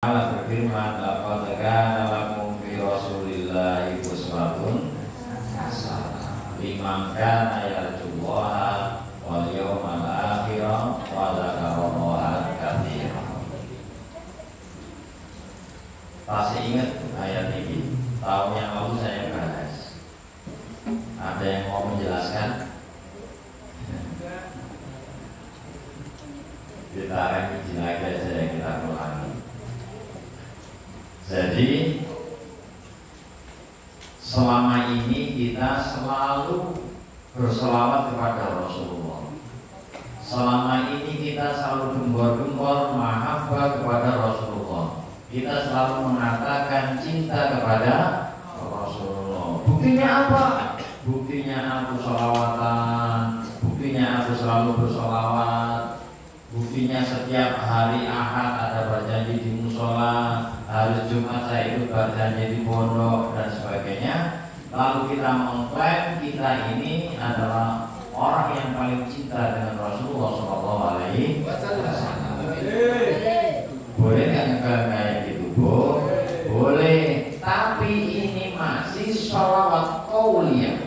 Allah berfirman, laqad kana lakum fi Rasulillahi uswatun hasanah liman kana yarjullaha wal yawmal akhir wa dzakarallaha katsiran. Pasti ingat ayat ini. Tahun yang lalu saya bahas. Ada yang mau menjelaskan? Kita revisi lagi saja, kita ulangi. Jadi selama ini kita selalu berselawat kepada Rasulullah. Selama ini kita selalu gembor-gembor mahabbah kepada Rasulullah. Kita selalu mengatakan cinta kepada Rasulullah. Buktinya apa? Buktinya aku selawatan. Buktinya aku selalu berselawat. Buktinya setiap hari Ahad ada berjanji di musola, hari Jumat saya ikut berjanji di pondok dan sebagainya. Lalu kita mengklaim kita ini adalah orang yang paling cinta dengan Rasulullah Shallallahu Alaihi Wasallam. Boleh nggak kayak gitu, Bu? Boleh. Tapi ini masih sholawat qauliyah.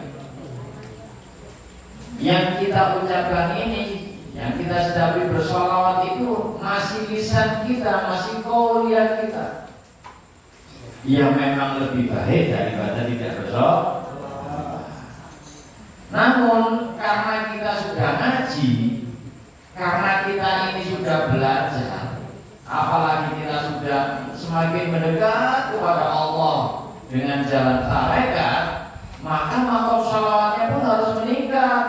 Yang kita ucapkan ini, yang kita sedang bersolawat itu masih lisan kita, masih qauliyah kita. Yang memang lebih baik daripada tidak bersolawat. Namun karena kita sudah ngaji, karena kita ini sudah belajar, apalagi kita sudah semakin mendekat kepada Allah dengan jalan tarekat, maka maqam sholawatnya pun harus meningkat.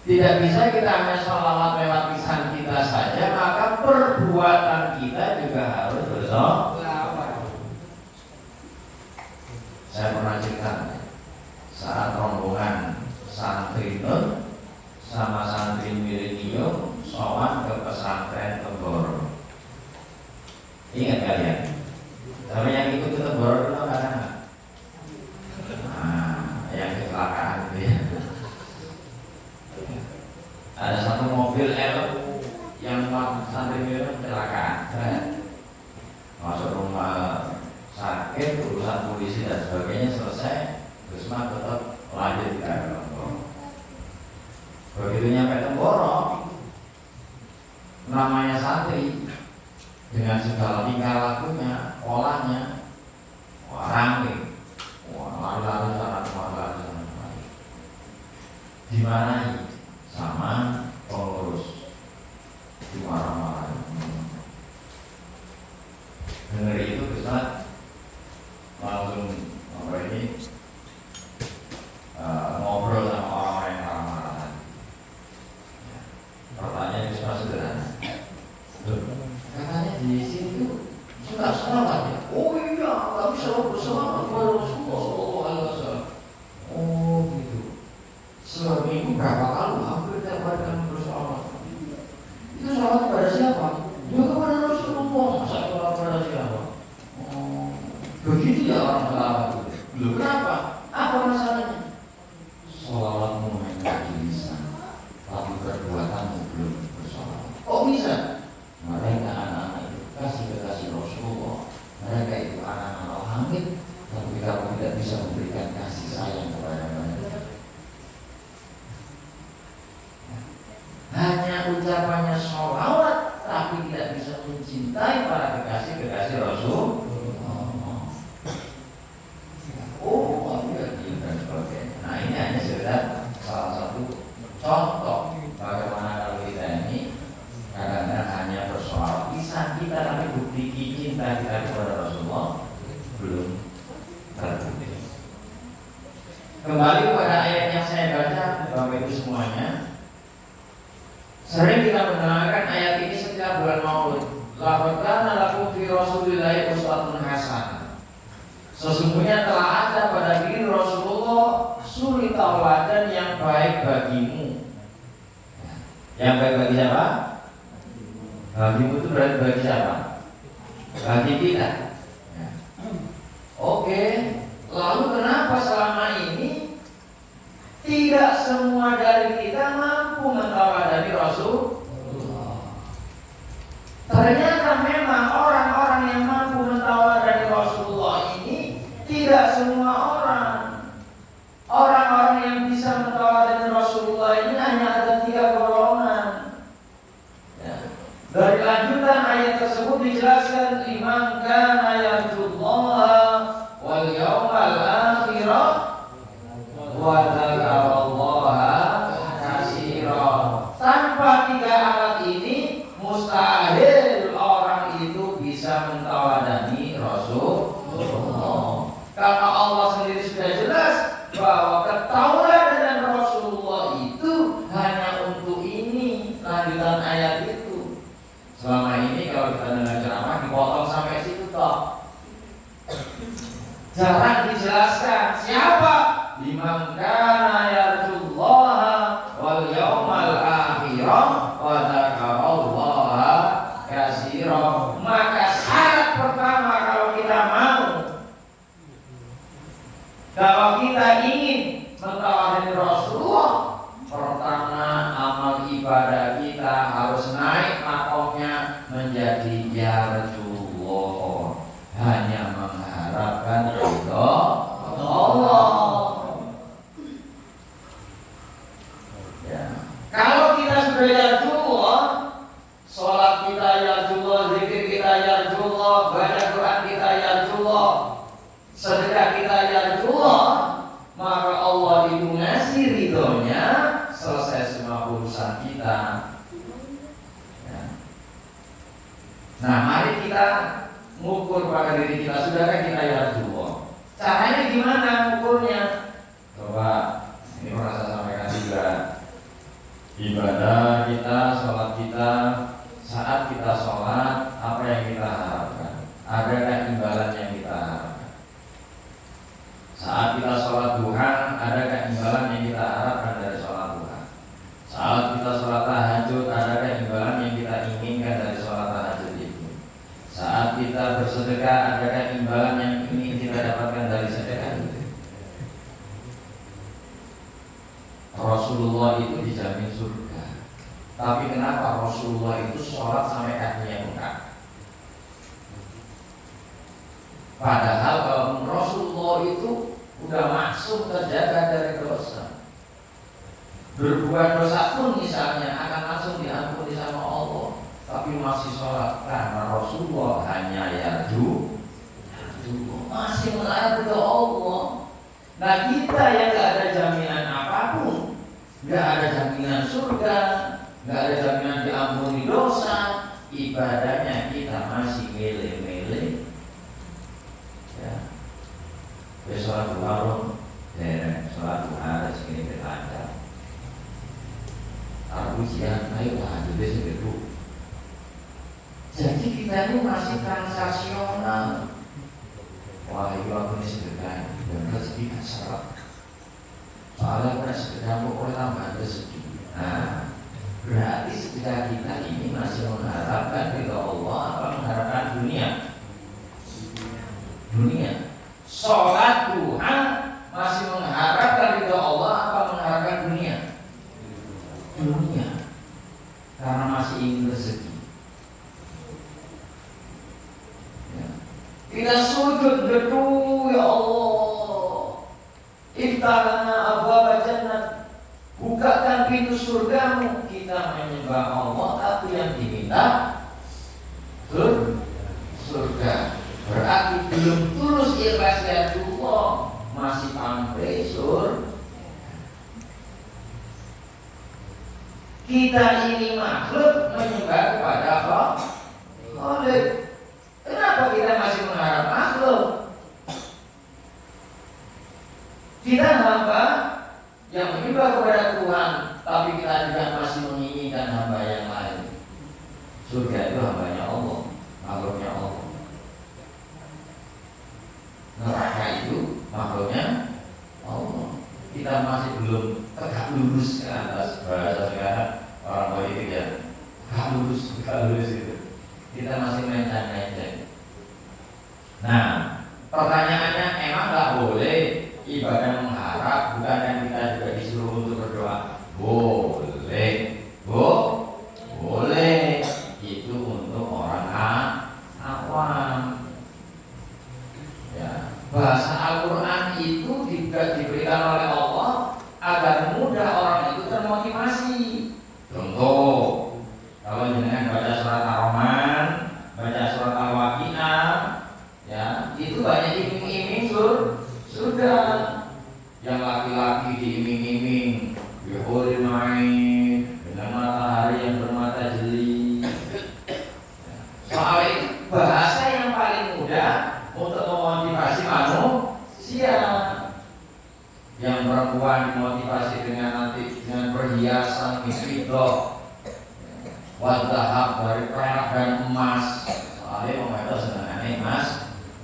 Tidak bisa kita hanya sholawat lewat lisan kita saja, maka perbuatan kita juga harus bersolawat. Saya pernah cerita saat rombongan santri Nur sama santri Milenium sowan ke pesantren Temboro. Ingat kalian? Tapi yang ikut ke Temboro dulu kan? Nah, yang kecelakaan itu ya. Ada satu mobil L yang santri Milenium kecelakaan. Masuk rumah sakit, urusan polisi dan sebagainya selesai, Gusma tetap lanjut ke Temboro. Begitu nyampe Temboro, namanya santri dengan segala tingkah lakunya, polanya, rame, lari-lari sana kemari, dimarahi sama pengurus, dimarah-marahi. Dengar itu Gusma langsung ngobrol sama orang-orang yang marah-marahan. Pertanyaan itu sangat sederhana. Katanya di situ sudah selamat ya? Oh iya, kami selalu berselawat kepada Rasulullah SAW. Oh gitu. Seminggu berapa kali? Hampir tiap hari kami berselawat. Itu selawat kepada siapa? Ya kepada Rasulullah. Masa kepada siapa? Oh, begitu ya orang selawat. Loh kenapa? Apa masalahnya? Sholawatmu hanya di lisan, tapi perbuatanmu belum bersolawat. Kok bisa? Mereka anak-anak itu kasih Rasulullah. Mereka itu anak-anak al-hamid, tapi kamu tidak bisa memberikan kasih sayang kepada mereka. Hanya ucapannya sholawat, tapi tidak bisa mencintai para kekasih-kekasih Rasul. Dan sebagainya. Nah ini hanya sekedar salah satu contoh bagaimana kalau kita ini kadang-kadang hanya bersoal lisan kita, tapi bukti cinta kita kepada Rasulullah belum terbukti. Kembali kepada ayat yang saya baca, Bapak Ibu semuanya. Sering kita mendengarkan ayat ini setiap bulan Maulid. Laqad kana lakum fi Rasulillahi uswatun hasanah. Sesungguhnya telah ada pada diri Rasulullah suri tauladan yang baik bagimu. Yang baik bagi siapa? Bagimu itu berarti bagi siapa? Bagi kita. Oke. Lalu kenapa selama ini tidak semua dari kita mampu mentauladani Rasul? Ternyata memang orang cukup dijelaskan liman kana yarjullaha wal yawmal akhir wa dzakarallaha katsira. Tanpa tiga alat ini mustahil orang itu bisa mentawadani Rasulullah. Karena Allah sendiri sudah jelas bahwa ketauladan Rasulullah itu hanya untuk ini, lanjutan ayat itu. Selama ini kalau kita dengar ceramah dipotong sampai situ toh. Jarang dijelaskan siapa liman kana yarjullaha wal yawmal akhir wa dzakarallaha katsira. Maka syarat pertama kalau kita ingin mentawadani Rasulullah, pertama amal ibadah kita harus naik makomnya menjadi yarjullah, hanya mengharapkan ridho Allah. Ya. Kalau kita sudah yarjullah, sholat kita yarjullah, zikir kita yarjullah, baca Quran kita yarjullah, sedekah kita yarjullah, maka Allah itu ngasih ridhonya, selesai semua urusan kita. Ya. Nah, mari kita mengukur pada diri kita, sudahkah kita yarjullah? Caranya gimana mengukurnya? Coba ini pernah saya sampaikan juga. Ibadah kita, sholat kita, saat kita sholat, apa yang kita harapkan? Adakah imbalan yang kita harapkan? Saat kita sholat duha, adakah imbalan yang kita harapkan dari sholat duha? Saat kita sholat tahajud, adakah imbalan yang kita inginkan dari sholat tahajud itu? Saat kita bersedekah, adakah imbalan yang ingin kita dapatkan dari sedekah itu? Rasulullah itu dijamin surga. Tapi kenapa Rasulullah itu sholat sampai kakinya bengkak? Padahal kalau Rasulullah itu udah masuk terjaga dari dosa. Berbuat dosa pun misalnya akan langsung diampuni sama Allah, tapi masih sholat karena Rasulullah hanya yarju, masih mengharap ke Allah. Nah, kita yang gak ada jaminan apapun, gak ada jaminan surga, gak ada jaminan diampuni dosa, ibadahnya kita masih mele-mele. Ya, sholat duha, sholat duha segini berlanjut. Aku ujian, ayo lanjut besok itu. Jadi kita ini masih transaksional. Wah, itu aku ini sedekah dan rezeki kan syarat. Soalnya aku sedekah kok oleh tambahan rezeki. Nah, berarti sedekah kita ini masih mengharapkan ridho Allah atau mengharapkan dunia? Dunia. Sholat duha masih mengharapkan ridho Allah atau mengharapkan dunia? Dunia. Karena masih ingin rezeki. Ya. Kita sujud berdoa, ya Allah, iftahna abwaaba jannah, bukakan pintu surgamu. Kita menyembah Allah, tapi yang diminta surga. Berarti belum tulus ikhlas Allah, masih pamrih surga. Kita ini makhluk menyembah kepada Khalik. Kenapa kita masih mengharap makhluk? Kita hamba yang menyembah kepada Tuhan, tapi kita juga masih menginginkan hamba yang lain. Surga itu hambanya Allah, makhluknya Allah. Neraka itu makhluknya Allah. Kita masih belum tegak lurus ke atas, bahasa sekarang orang politik ya, tegak lurus itu. Kita masih mencandakan Yang perempuan dimotivasi dengan nanti dengan perhiasan mikro, wadahab dari perak dan emas. Soalnya orang itu senangannya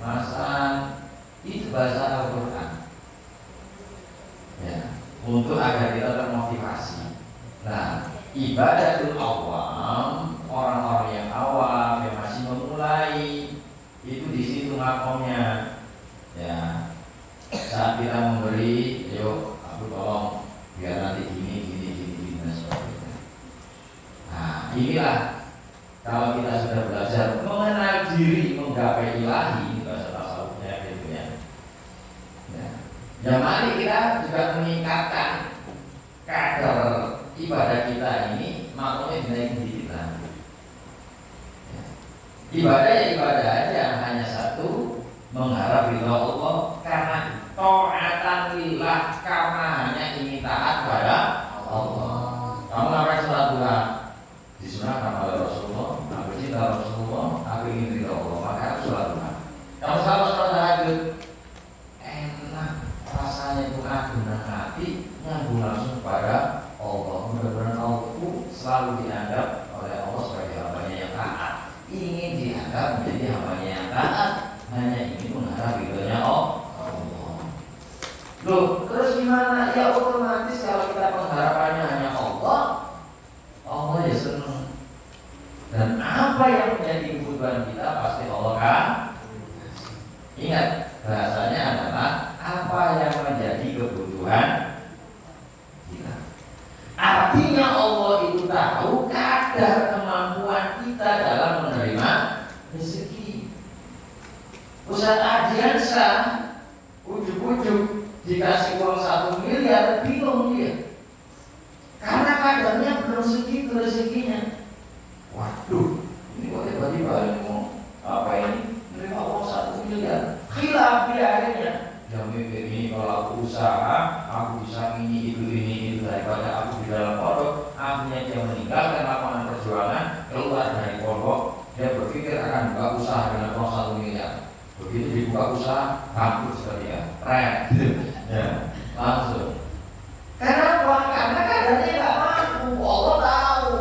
emasan. Itu bahasa Al-Quran. Ya, untuk agar kita termotivasi. Nah, ibadatul awam, orang-orang yang awam yang masih memulai, itu di situ makomnya. Ya, saat kita memberi, yuk aku tolong biar nanti gini dan sebagainya. Nah, inilah kalau kita sudah belajar mengenal diri, menggapai ilahi, bahasa tasawufnya gitu ya. Ya, mari kita juga meningkatkan kadar ibadah kita ini, makomnya dinaikin dikit lah. Ya. Ibadah ya ibadah aja, hanya satu, mengharap ridha Allah karena ta'atan lillah, karena hanya ingin taat pada Allah. Kamu ngapain sholat duha? Disunahkan oleh Rasulullah, aku cinta Rasulullah, aku ingin ridha Allah, maka aku sholat duha. Kamu selalu sholat tahajud, enak rasanya itu agunan hati, nyambung langsung pada Allah. Mudah-mudahan aku selalu dianggap oleh Allah sebagai hambanya yang taat, ingin dianggap menjadi hambanya yang taat, hanya ingin mengharap ridhonya Allah. Loh, terus gimana? Ya otomatis kalau kita pengharapannya hanya Allah, Allah ya senang. Dan apa yang menjadi kebutuhan kita pasti Allah kan. Ingat, bahasanya adalah apa yang menjadi kebutuhan kita. Artinya Allah itu tahu kadar kemampuan kita dalam menerima rezeki. Ustaz Adiansyah ujuk-ujuk dikasih uang 1 miliar, bingung dia. Karena kadarnya belum segitu rezekinya. Waduh, ini kok tiba-tiba mau apa ini? Menerima uang 1 miliar. Khilaf dia akhirnya. Dia mikir ini kalau aku usaha, aku bisa ini itu daripada aku di dalam pondok. Akhirnya dia meninggalkan lapangan perjuangan, keluar dari pondok. Dia berpikir akan buka usaha dengan uang 1 miliar. Begitu dibuka usaha, bangkrut seperti ya, ya, langsung. Kenapa? Karena kadarnya nggak mampu. Allah tahu.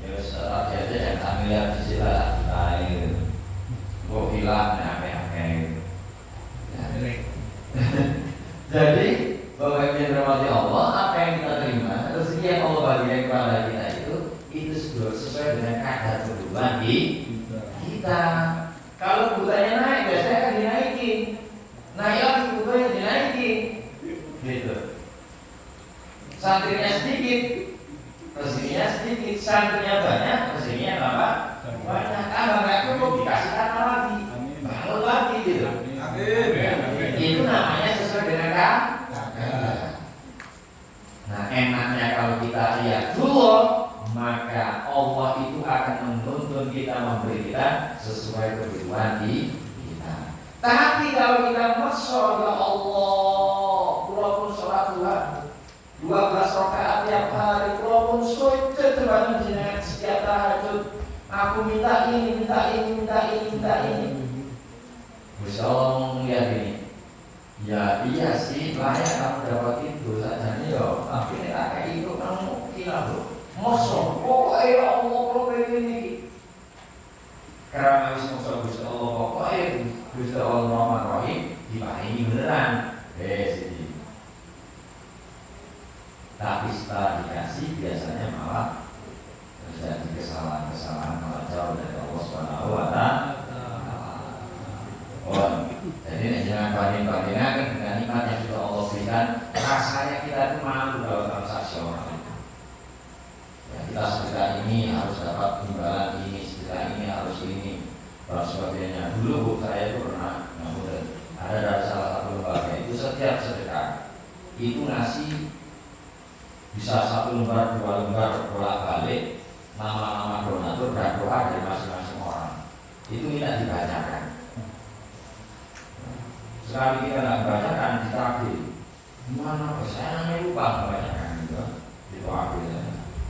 Ya setelah dia yang 1 miliar disilah, lain. Gue bilang apa-apa. Jadi Bapak Ibu yang dirahmati Allah, apa yang kita terima, rezeki yang Allah bagikan kepada kita itu sesuai dengan kadar kebutuhan kita. Kalau kebutuhannya naik, biasanya akan dinaikin. Naik lagi kebutuhannya dinaikin. Gitu. Santrinya sedikit, rezekinya sedikit. Santrinya banyak, rezekinya tambah banyak. Tambah nggak cukup, dikasih tanah lagi, bangun lagi gitu. Itu namanya sesuai dengan kadar. Nah, enaknya kalau kita lihat dulu, maka Allah itu akan menuntun kita, memberi kita sesuai kebutuhan kita. Tapi kalau kita masya ya Allah, walaupun sholat duha 12 rakaat tiap hari, walaupun sujud terbangun jenengan setiap tahajud, aku minta ini. Masya Allah melihat ini. Ya iya sih, layak kamu dapat itu saja nih yo. Tapi ini kayak itu kamu kira loh. Mosok, pokoknya Allah kalau ini. Karena habis mosok Gusti Allah pokoknya Gusti Allah Rahman Rahim diparingi beneran. Sih. Tapi setelah dikasih biasanya malah terjadi kesalahan malah jauh dari Allah Subhanahu wa Ta'ala. Jadi jangan banding-bandingkan dengan nikmat yang sudah Allah berikan. Rasanya kita itu malu dalam transaksi orang. Ya, kita sedekah ini harus dapat imbalan ini, sedekah ini harus ini, dan sebagainya. Dulu saya itu pernah ada dari salah satu lembaga itu setiap sedekah itu ngasih bisa 1 lembar, 2 lembar bolak-balik nama-nama donatur dan doa dari masing-masing orang. Itu tidak dibacakan. Sekali kita nggak bacakan ditagih. Gimana? Saya namanya lupa membacakan itu akhirnya.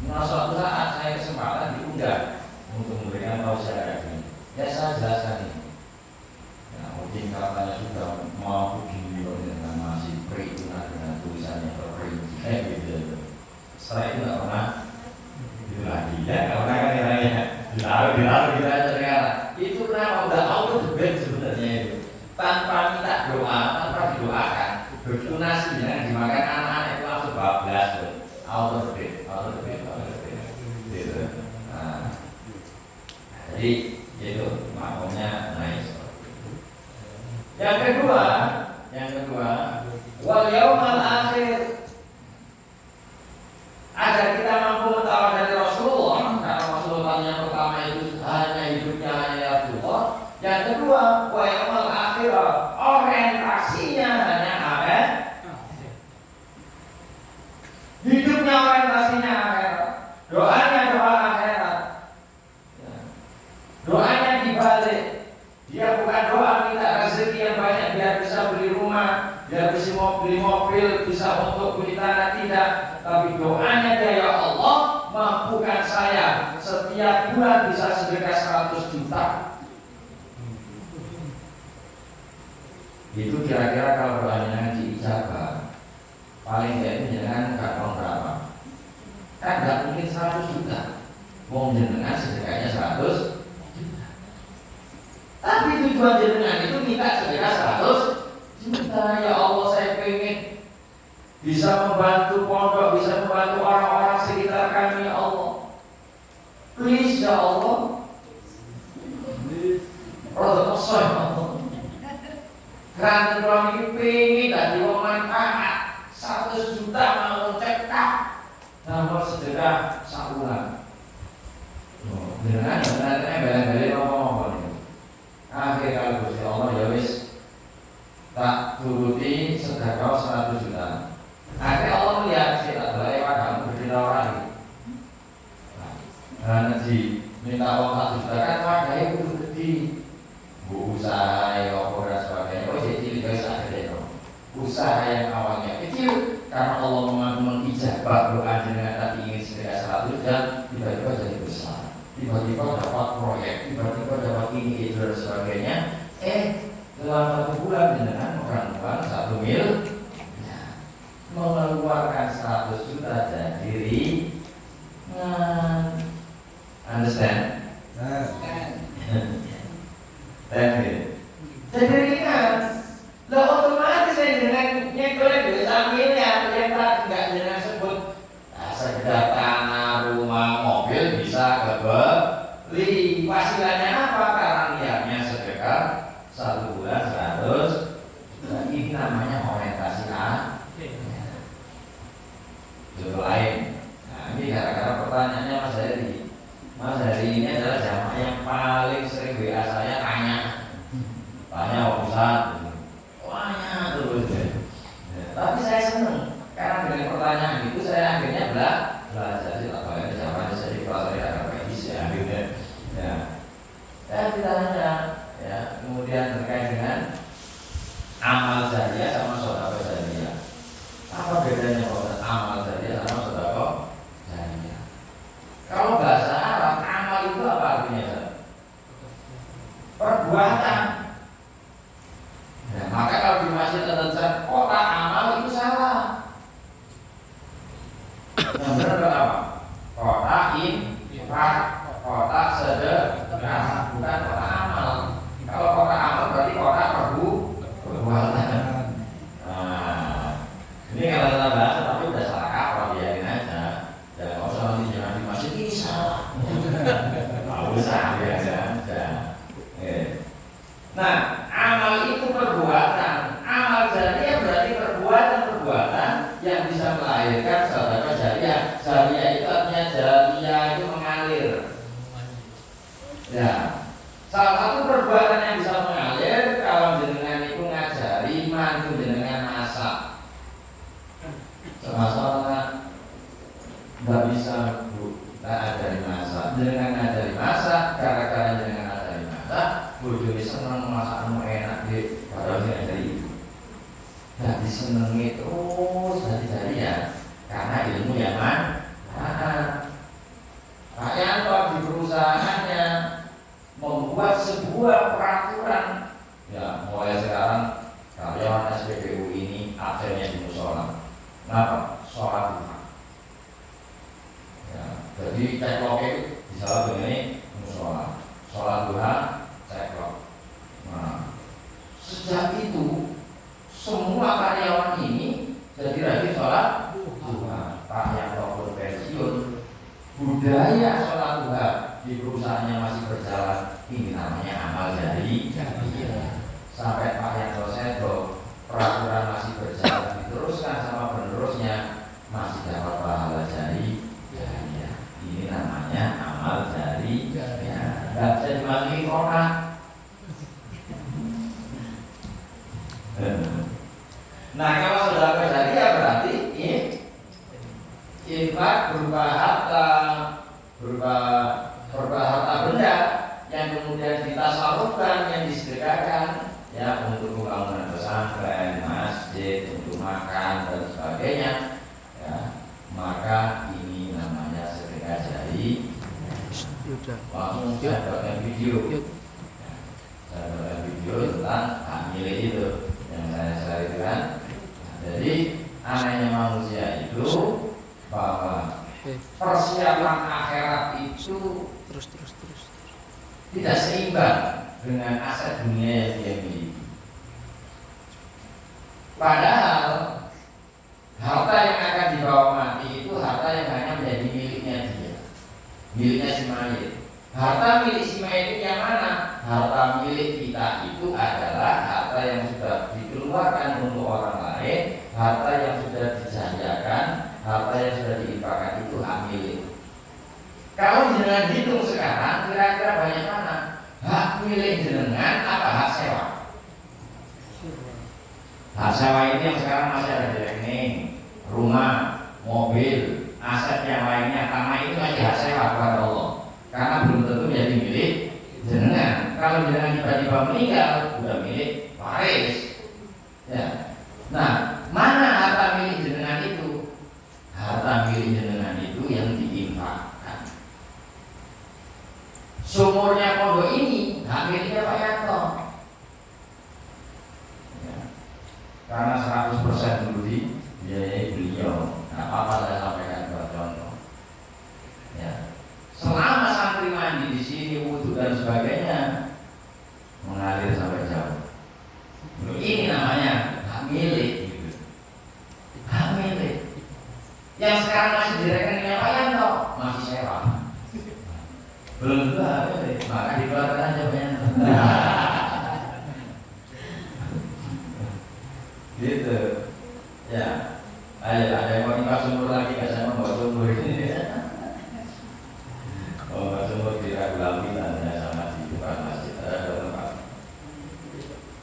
Nah, suatu saat saya kesempatan diundang untuk memberikan tausiah ini. Ya saya jelaskan ini. Ya, mungkin katanya sudah mau begini dengan masih perhitungan dengan Tuhan. Setelah itu nggak pernah itu lagi ya, nggak pernah kan ya, dilalu kita sekarang. Itu kenapa udah auto debet sebenarnya itu, tanpa minta doa, tanpa didoakan. Begitu nasinya dimakan anak-anak itu langsung bablas tuh, auto debet, gitu. Nah, jadi itu makanya nice. Yang kedua, wal yaumal akhir. Agar kita mampu mentawa dari Rasulullah, karena Rasulullah yang pertama itu hanya hidupnya hanya Rasulullah. Yang kedua, wa yaumal akhir, orientasinya hanya akhirat. Hidupnya orientasinya akhirat. Doanya doa akhirat. Doanya dibalik. Dia bukan doa minta rezeki yang banyak biar bisa beli rumah, biar bisa beli mobil, bisa untuk beli tanah, tidak. Tapi doanya dia, ya Allah, mampukan saya setiap bulan bisa sedekah 100 juta. Itu kira-kira kalau doanya diijabah, paling tidak itu jangan kantong berapa. Kan nggak mungkin 100 juta. Mau jenengan sedekahnya 100. Tapi tujuan jenengan itu minta sedekah 100 juta. Ya Allah, saya pengen bisa membantu pondok, bisa membantu orang-orang sekitar kami, ya Allah. Please ya Allah. Roda kosong ya Allah. Karena kalau ini pengen dan dimanfaat 100 juta mau cekak nomor sedekah sahuran. Jenengan sebenarnya bela-bela ngomong-ngomong. Akhir kalau Gusti Allah ya wis tak turuti sedekah 100 juta. Akhirnya Allah melihat si tak boleh kamu berdiri lagi. Nah, minta uang 1 juta kan wadahnya itu gede. Bu usaha yang dan sebagainya. Oh jadi juga sadar usaha yang awalnya kecil karena Allah mengijabah doa jenengan tapi ingin sedekah 100 dan tiba-tiba jadi besar. Tiba-tiba dapat proyek, tiba-tiba dapat ini itu dan sebagainya. Dalam 1 bulan jenengan orang 1 mil mengeluarkan 100 juta dari diri. Understand? Jadi ringan. Lo otomatis dengan nyekolnya duit ambilnya yang tadi nggak dengan sebut sekedar tanah, rumah, mobil bisa kebeli. Wasilahnya apa? Karena niatnya sedekah 1 bulan 100. Ini namanya orientasi itu lain. Nah, ini gara-gara pertanyaannya Mas Heri. Mas Heri ini adalah jamaah yang paling sering WA saya tanya Ustaz, tanya terus. Tapi saya senang karena dengan pertanyaan itu saya akhirnya belajar sih apa yang jamaah saya di kelas saya agak medis ya akhirnya. Ya, saya ditanya ya, kemudian terkait dengan amal jariah sama sedekah jariah. Apa bedanya amal jariah sama sedekah jariah? Kalau bahasa Arab, amal itu apa artinya? Perbuatan. Nah, maka kalau di masjid tertulis kotak amal itu salah. Yang benar apa? Kotak infak, kotak sedekah, bukan kotak amal. Kalau kotak amal berarti kotak perbuatan. Ini kalau kita bahas tapi udah salah kaprah, biarin aja. Jangan usah nanti jangan di masjid ini salah. Nggak usah, biasa aja. Nah, amal itu perbuatan. Amal jariah berarti perbuatan yang bisa melahirkan sedekah jariah. Jariah itu artinya jariah itu mengalir. Ya, salah satu perbuatan yang bisa mengalir kalau jenengan itu ngajari mantu jenengan masak. Masalah nggak bisa Bu, nggak ajari masak. Jenengan ngajari masak, gara-gara jenengan ngajari masak, bojone seneng masakmu enak deh, padahal dia ngajari ibu. Nggak disenengi terus dari ya, karena ilmu yang mana? Pak Yanto di perusahaannya membuat sebuah peraturan. Ya, mulai sekarang karyawan SPBU ini absennya di musola. Kenapa? Sholat duha. Jadi ceklok itu bisa begini musola, sholat duha ceklok. Nah, sejak itu semua karyawan ini jadi rajin sholat duha. Pak yang walaupun pensiun, budaya sholat duha di perusahaannya masih berjalan, ini namanya amal jari. Sampai Pak yang dosen peraturan masih berjalan diteruskan sama penerusnya masih dapat pahala jari. Ya, ini namanya amal jari. Ya, nggak bisa dimasukin kotak. Nah, kalau sedekah jariah berarti infak berupa harta, berupa harta benda yang kemudian ditasarufkan, yang disedekahkan ya untuk pembangunan pesantren, masjid, untuk makan dan sebagainya. Ya, maka ini namanya sedekah jari. Langsung saya buatkan video. Saya buatkan video tentang hak milik itu yang saya ceritakan. Jadi anehnya manusia itu bahwa persiapan akhirat itu terus tidak seimbang dengan aset dunia yang dia miliki. Padahal harta yang akan dibawa mati itu harta yang hanya menjadi miliknya dia, miliknya si mayit. Harta milik si mayit itu yang mana? Harta milik kita itu adalah harta yang sudah dikeluarkan untuk orang lain, harta yang sudah dijadikan, harta yang sudah diinfakkan itu hak milik. Kalau jenengan hitung sekarang, kira-kira banyak mana? Hak milik jenengan apa hak sewa? Hak sewa ini yang sekarang masih ada di rekening, rumah, mobil, aset yang lainnya, tanah itu masih hak sewa kepada Allah. Karena belum tentu menjadi milik jenengan. Kalau jenengan tiba-tiba meninggal, sudah milik waris. Ya. Nah, mana harta milik jenengan itu? Harta milik jenengan itu yang diinfakkan. Sumurnya pondok ini hak miliknya Pak Yanto. Ya. Karena 100% dulu dibiayai beliau. Nah, apa saya sampaikan buat contoh. Ya. Selama santri mandi di sini, wudhu dan sebagainya mengalir sampai jauh. Ini namanya hak milik. Hak milik. Yang sekarang masih di rekeningnya Pak Yanto masih sewa. Belum juga, maka dikeluarkan aja Pak Yanto. Gitu. Ya. Ayo, ada yang mau nimba sumur lagi, nggak saya mau bawa sumur ini. Oh, sumur tidak gelaminan ya sama di depan masjid ada tempat.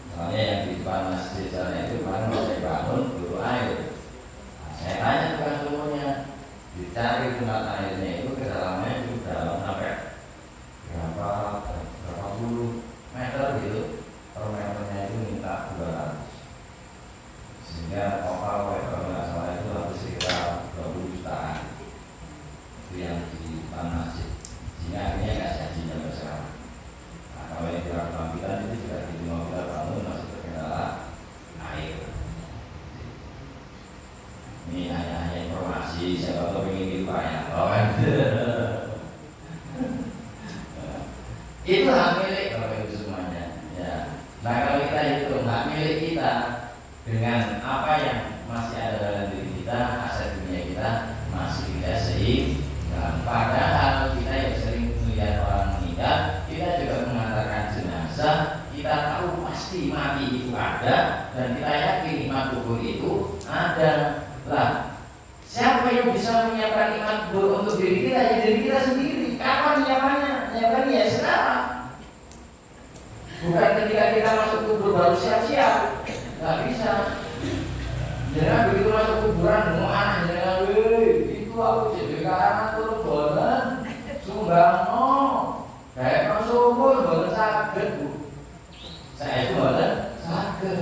Soalnya yang di depan masjid sana itu kemarin mau saya bangun dulu air. Nah, saya tanya tukang sumurnya, dicari tempat airnya itu kedalamannya itu dalam sampai berapa puluh meter gitu. Per meternya itu minta 200. Sehingga total kalau nggak salah itu habis sekitar 20 jutaan. Itu yang di depan masjid. Sehingga akhirnya nggak jadi sampai sekarang. Nah, kalau yang kurang kelampitan itu juga di rumah kita bangun masih terkendala air. Ini hanya informasi, saya tahu ingin gitu Pak ya. Itu hak milik kalau itu semuanya. Ya. Nah kalau kita hitung hak milik kita dengan apa yang masih ada dalam diri kita, aset dunia kita masih tidak seimbang. Padahal kita yang sering melihat orang meninggal, kita juga mengantarkan jenazah, kita tahu pasti mati itu ada, dan kita yakin nikmat kubur itu ada. Lah, siapa yang bisa menyiapkan nikmat kubur untuk diri kita? Ya diri kita sendiri. Kapan nyiapannya? Nyiapannya ya sekarang. Bukan ketika kita masuk kubur baru siap-siap. Nggak bisa. Jangan begitu masuk kuburan mau anak jangan itu aku jadi karena turun bolan sumbang no kayak masuk kubur bolan sakit Bu. Saya itu bolan sakit.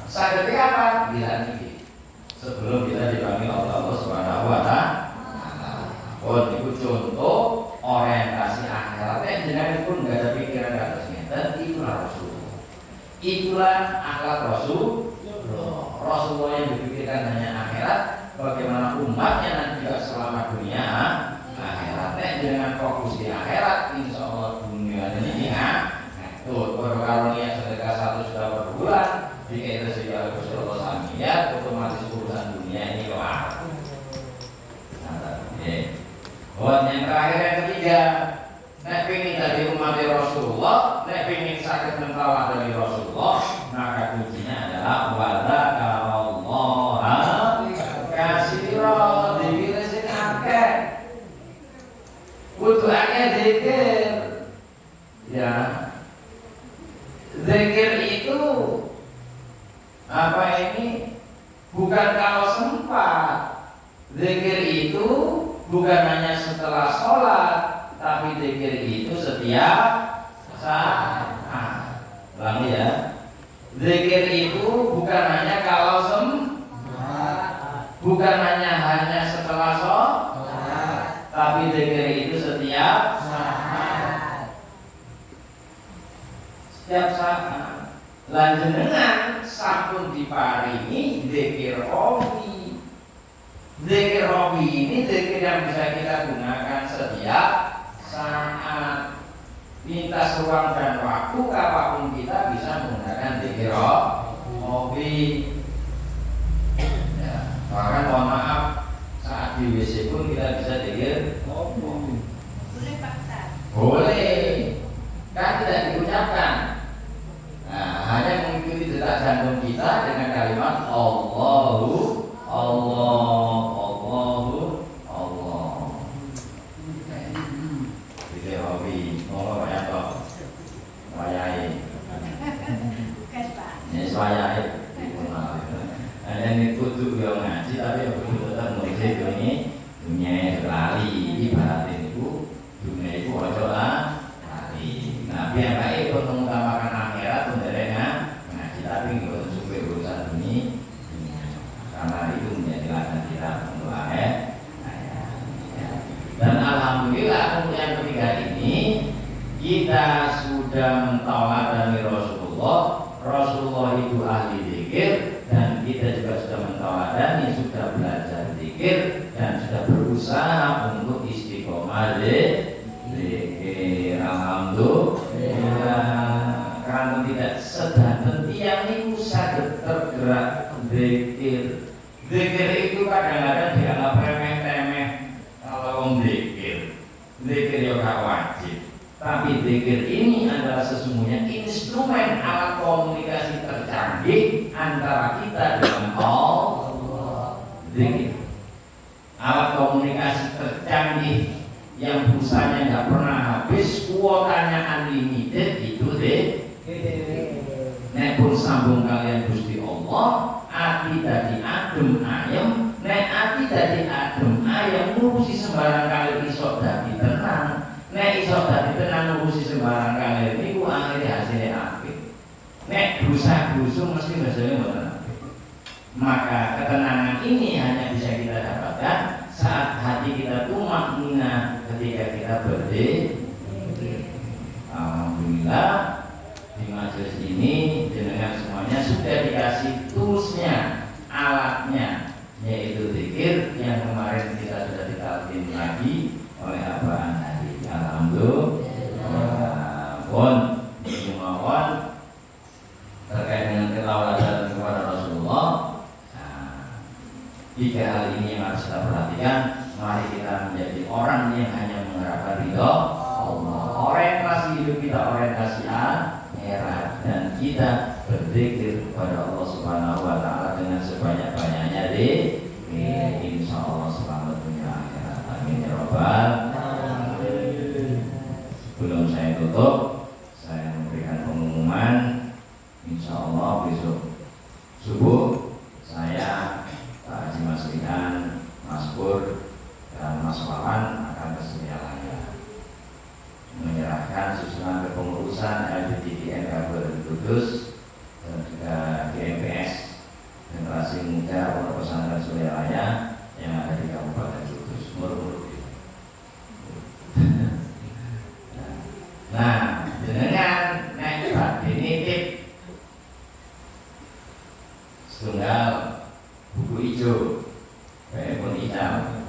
Sakitnya apa? Bila ini sebelum kita dipanggil Allah Subhanahu wa Ta'ala. Oh, itu contoh orientasi akhiratnya jangan pun nggak ada pikiran ke atasnya. Dan itulah Rasulullah. Itulah akhlak Rasulullah yang dipikirkan hanya akhirat, bagaimana umatnya nanti juga selamat dunia akhirat. Nek dengan fokus di akhirat, insya Allah dunia ini tuh kalau niat sedekah 1 juta per bulan dikait rezeki oleh Gusti Allah samiliar, otomatis urusan dunia ini kelar. Buat yang terakhir yang ketiga, nek pengen jadi umat Rasulullah, nek pengen sakit mentawat dari Rasulullah, maka kuncinya adalah wadzakarallaha katsira, dzikir sing akeh. Kudu akeh dzikir. Ya. Dzikir itu apa ini? Bukan kalau sempat. Dzikir itu bukan hanya setelah sholat, tapi dzikir itu setiap saat. Ulangi ya. Dzikir itu bukan hanya kalau sempat, bukan hanya setelah sholat, tapi dzikir itu setiap saat. Setiap saat. Lanjenengan sampun diparingi dzikir hobi. Dzikir hobi ini dzikir yang bisa kita gunakan setiap saat, lintas ruang dan waktu, apapun kita bisa menggunakan dzikir hobi. Ya, bahkan mohon maaf saat di WC pun kita bisa dzikir hobi. Boleh Pak Ustaz? Boleh, kan tidak diucapkan. Nah, hanya mengikuti detak jantung kita dengan kalimat Allahu Allah. Ini kudu yang ngaji tapi kudu tetap mulai ini dunia lali ibaratin itu dunia itu ojo lali. Nah biar baik untuk mengutamakan akhirat menderengah ngaji tapi nggak supaya urusan dunia karena itu menjadi ladang kita untuk akhir. Dan alhamdulillah untuk yang ketiga ini kita sudah mentauladani Rasulullah. Rasulullah itu ahli dzikir dan kita juga sudah mentauladani, sudah belajar dzikir dan sudah berusaha untuk istiqomah dzikir. Alhamdulillah. Karena tidak sedanten tiang ini saged tergerak dzikir. Dzikir itu kadang-kadang dianggap remeh-temeh kalau wong dzikir. Dzikir ya gak wajib. Tapi dzikir ini adalah sesungguhnya instrumen alat komunikasi tercanggih antara kita dengan Allah. Dzikir alat komunikasi tercanggih yang pulsanya nggak pernah habis, kuotanya unlimited, itu dzikir. Nek pun sambung kalian Gusti Allah, ati dadi adem ayem, nek ati dadi adem ayem ngurusi sembarang kali iso dadi tenang. Nek iso dadi tenang ngurusi sembarang kali niku akhire hasilnya apik. Nek brusak-brusuk mesti hasilnya mboten apik. Maka ketenangan ini hanya bisa kita dapatkan saat hati kita tumaknina ketika kita berdiri. Alhamdulillah di majelis ini jenengan semuanya sudah dikasih toolsnya, alatnya, yaitu dzikir yang kemarin kita sudah ditalkin lagi oleh Abah Andi. Alhamdulillah. Pun mohon terkait dengan ketauladan kepada Rasulullah. Nah, 3 hal ini yang harus kita perhatikan. Mari kita menjadi orang yang hanya mengharapkan ridho Allah. Orientasi hidup kita orientasi akhirat dan kita berzikir kepada Allah Subhanahu wa taala dengan sebanyak-banyaknya insyaallah selamat dunia akhirat. Amin ya rabbal. Sebelum saya tutup, saya memberikan pengumuman. Insya Allah besok subuh saya, Pak Haji Mas Rihan, Mas Pur, dan Mas Wawan akan ke Suryalaya menyerahkan susunan kepengurusan LPTDN Kabupaten Kudus dan juga GMPS Generasi Muda Pondok Pesantren Suryalaya yang ada di Kabupaten Kudus. Murmur. Nah, jenengan nek badhe nitip setunggal buku ijo, pun hitam,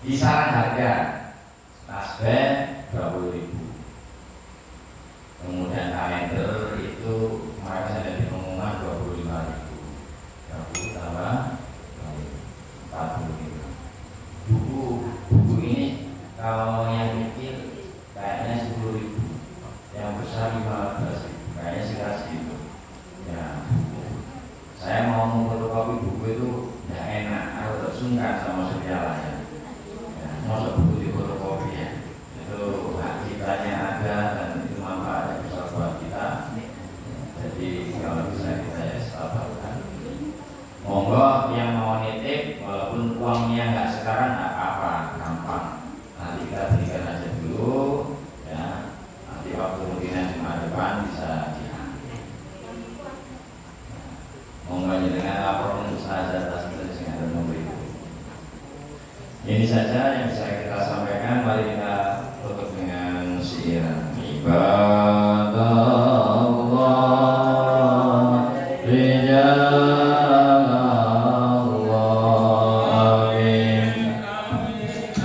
Kisaran harga tasbih 20.000. Kemudian kalender itu kemarin saya dari pengumuman 25.000. 20 tambah 40.000. Buku ini kalau yang kecil kayaknya 10.000, yang besar 15.000, kayaknya sekitar segitu. Ya, saya mau memfotokopi buku itu tidak enak, harus tersungkan sama surialah ya. Masuk buku di fotokopi ya, itu hak kitanya ada dan itu manfaatnya besar buat kita. Jadi kalau bisa kita ya sabarkan. Monggo yang mau nitip, walaupun uangnya nggak sekarang nggak apa-apa, gampang. Nanti kita berikan aja dulu, ya. Nanti waktu mungkin Jumat depan bisa diambil. Monggo dengan laporan saja atas yang ada memberi. Ini saja yang bisa kita sampaikan. Mari kita tutup dengan syair Ibadallah Rijalallah Amin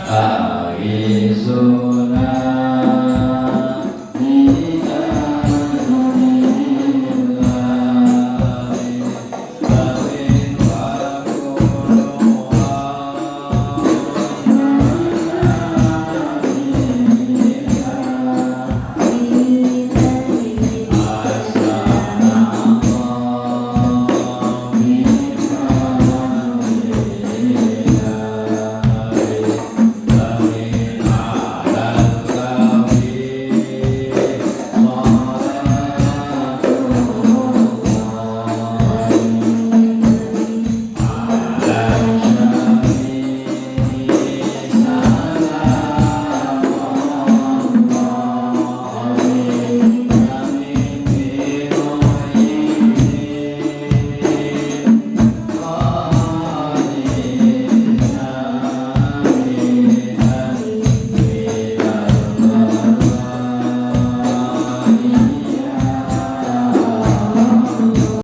Aizu